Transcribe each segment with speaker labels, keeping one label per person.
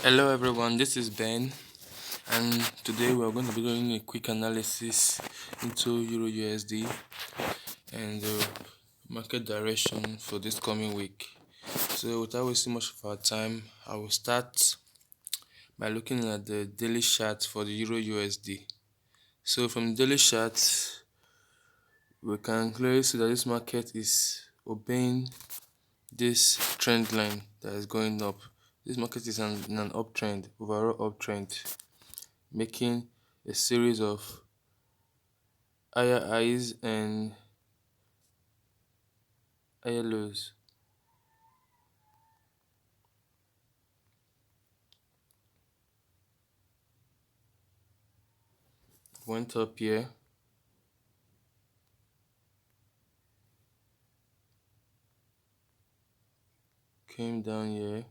Speaker 1: Hello everyone, this is Ben, and today we are going to be doing a quick analysis into Euro USD and the market direction for this coming week. So without wasting much of our time, I will start by looking at the daily chart for the Euro USD. So from the daily chart, we can clearly see that this market is obeying this trend line that is going up. This market is in an uptrend, overall uptrend, making a series of higher highs and higher lows. Went up here, came down here,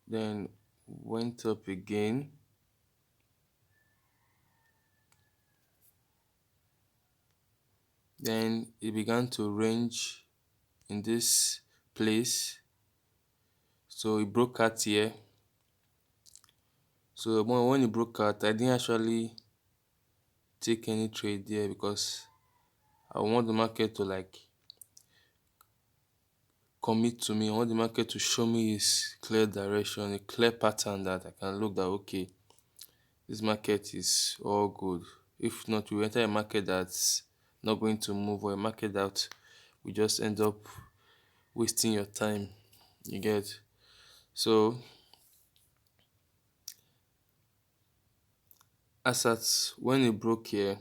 Speaker 1: then went up again, then it began to range in this place. So it broke out here. So when it broke out, I didn't actually take any trade there because I want the market to commit to me. I want the market to show me its clear direction, a clear pattern that I can look that okay, this market is all good. If not, we enter a market that's not going to move, or a market that we just end up wasting your time. You get? So as at when it broke here,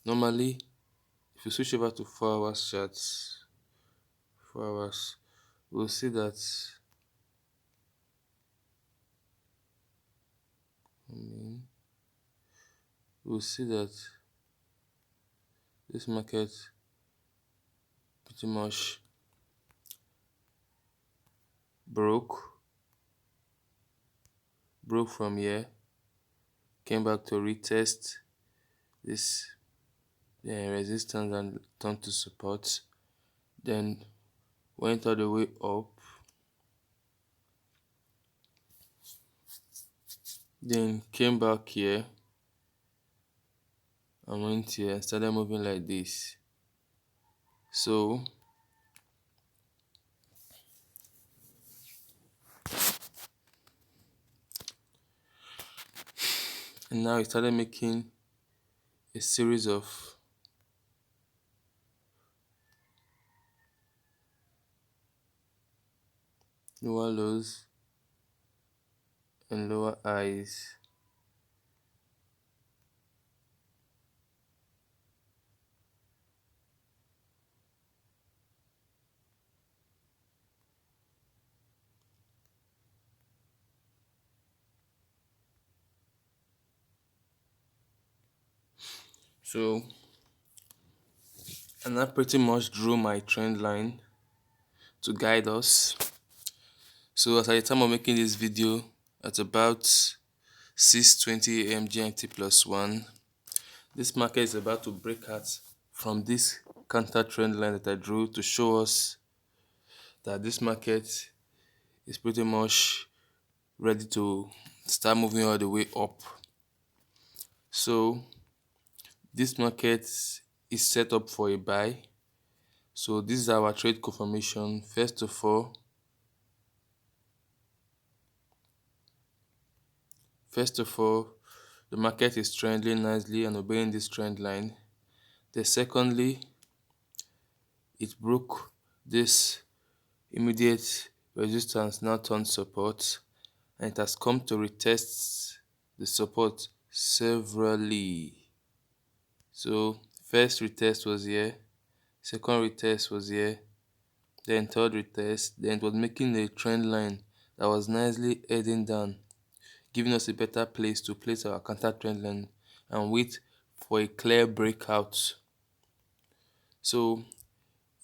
Speaker 1: normally if you switch over to 4 hours charts, 4 hours, we'll see that we'll see that this market pretty much broke from here, came back to retest this resistance and turned to support, then went all the way up, then came back here and went here and started moving like this. So and now it started making a series of lower lows and lower highs. So and that pretty much drew my trend line to guide us. So as at the time of making this video, at about 6:20 a.m. GMT plus 1, this market is about to break out from this counter trend line that I drew to show us that this market is pretty much ready to start moving all the way up. So this market is set up for a buy. So this is our trade confirmation. First of all, the market is trending nicely and obeying this trend line. Then secondly, it broke this immediate resistance, now turned support, and it has come to retest the support severally. So first retest was here, second retest was here, then third retest, then it was making a trend line that was nicely heading down, giving us a better place to place our counter trend line and wait for a clear breakout. So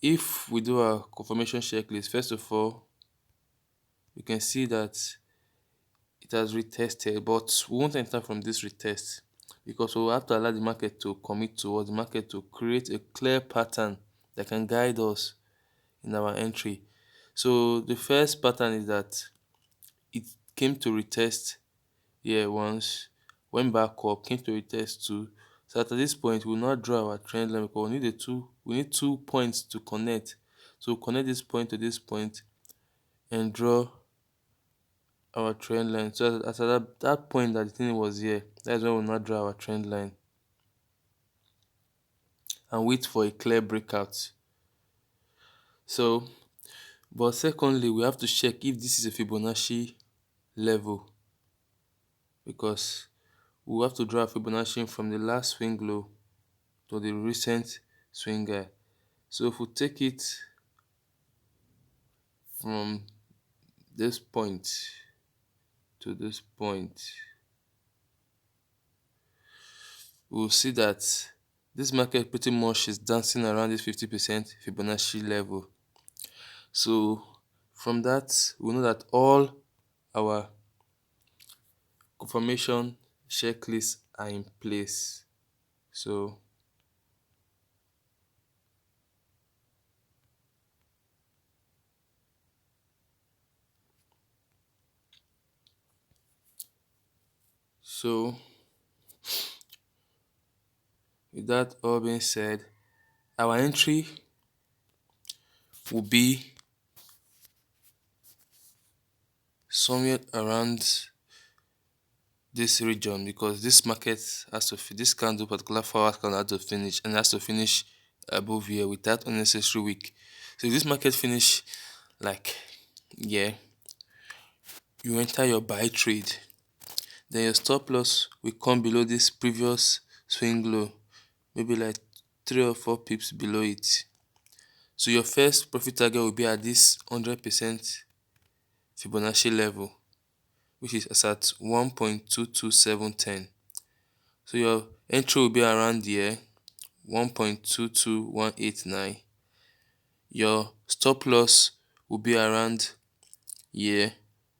Speaker 1: if we do our confirmation checklist, first of all, you can see that it has retested, but we won't enter from this retest because we will have to allow the market to commit to us, the market to create a clear pattern that can guide us in our entry. So the first pattern is that it came to retest here once, went back up, came to retest two. So at this point, we will not draw our trend line because we need 2 points to connect. So we'll connect this point to this point and draw our trend line. So at that point that the thing was here, that's when we'll not draw our trend line and wait for a clear breakout. So, but secondly, we have to check if this is a Fibonacci level, because we have to draw a Fibonacci from the last swing low to the recent swing high. So if we take it from this point to this point, we'll see that this market pretty much is dancing around this 50% Fibonacci level. So from that, we know that all our confirmation checklists are in place. So with that all being said, our entry will be somewhere around this region, because this market has to this candle, particular 4 hours candle, has to finish, and has to finish above here without unnecessary wick. So if this market finish like yeah, you enter your buy trade, then your stop loss will come below this previous swing low, maybe like 3 or 4 pips below it. So your first profit target will be at this 100% Fibonacci level, which is at 1.22710. So your entry will be around here, 1.22189. Your stop loss will be around here,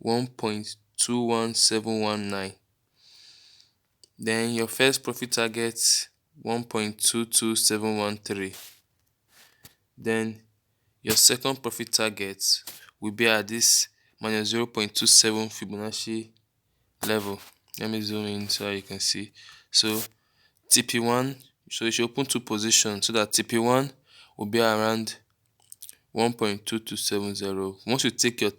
Speaker 1: 1.21719. Then your first profit target, 1.22713. Then your second profit target will be at this minus 0.27 Fibonacci level. Let me zoom in so you can see. So TP1, so you should open two positions so that TP1 will be around 1.2270. Once you take your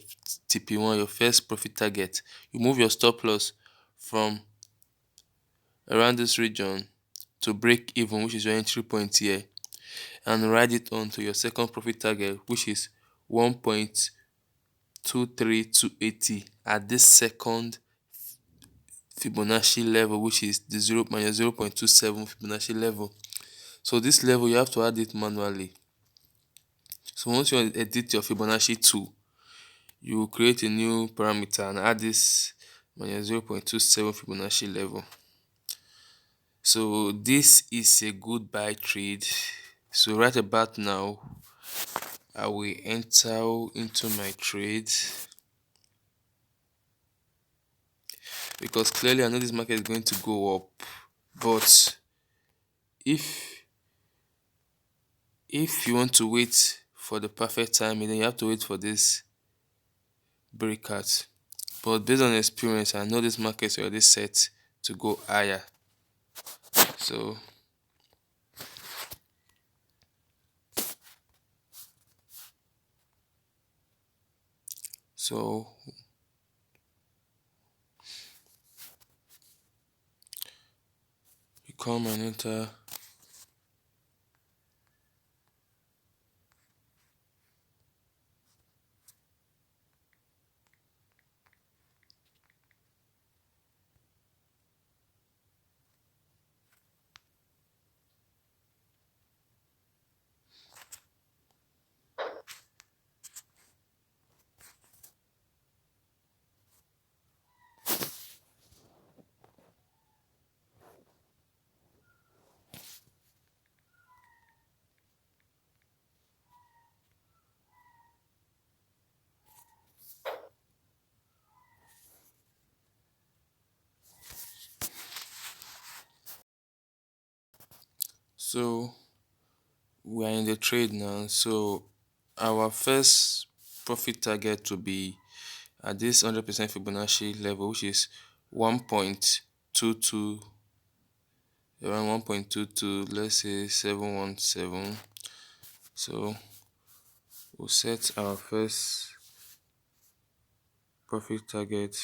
Speaker 1: TP1, your first profit target, you move your stop loss from around this region to break even, which is your entry point here, and ride it on to your second profit target, which is 1.23280 at this second Fibonacci level, which is the 0.27 Fibonacci level. So this level, you have to add it manually. So once you edit your Fibonacci tool, you will create a new parameter and add this minus 0.27 Fibonacci level. So this is a good buy trade. So right about now, I will enter into my trade, because clearly I know this market is going to go up. But if you want to wait for the perfect time, then you have to wait for this breakout. But based on experience, I know this market is already set to go higher. So you come and enter. So we are in the trade now. So our first profit target to be at this 100% Fibonacci level, which is 1.22, around 1.22, let's say 717. So we'll set our first profit target.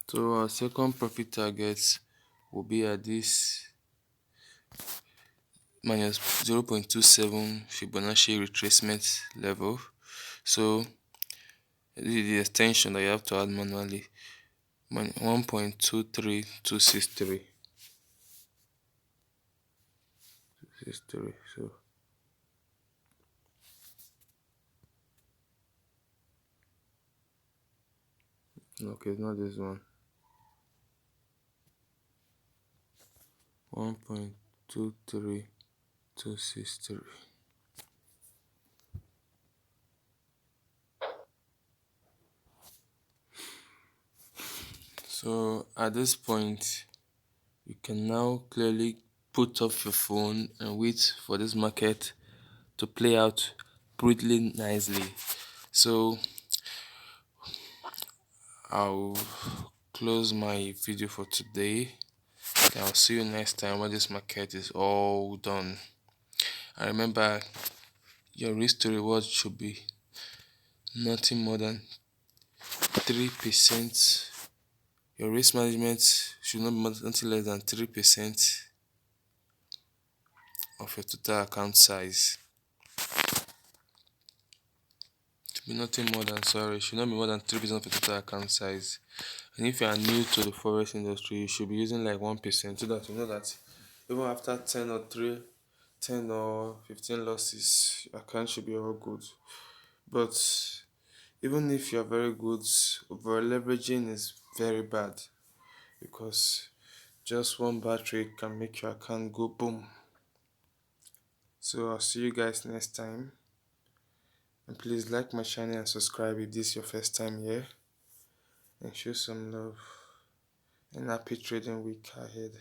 Speaker 1: So our second profit target will be at this minus 0.27 Fibonacci retracement level. So this is the extension that you have to add manually. 1.23263. So okay, it's not this one. 1.23263. So at this point, you can now clearly put off your phone and wait for this market to play out pretty nicely. So I'll close my video for today. I'll see you next time when this market is all done. And remember, your risk to reward should be nothing more than 3%. Your risk management should not be nothing less than 3% of your total account size. Should be nothing more than, should not be more than 3% of your total account size. And if you are new to the forex industry, you should be using like 1%, so that you know that even after 10 or 15 losses, your account should be all good. But even if you're very good, over leveraging is very bad, because just one bad trade can make your account go boom. So I'll see you guys next time, and please like my channel and subscribe if this is your first time here, and show some love, and happy trading week ahead.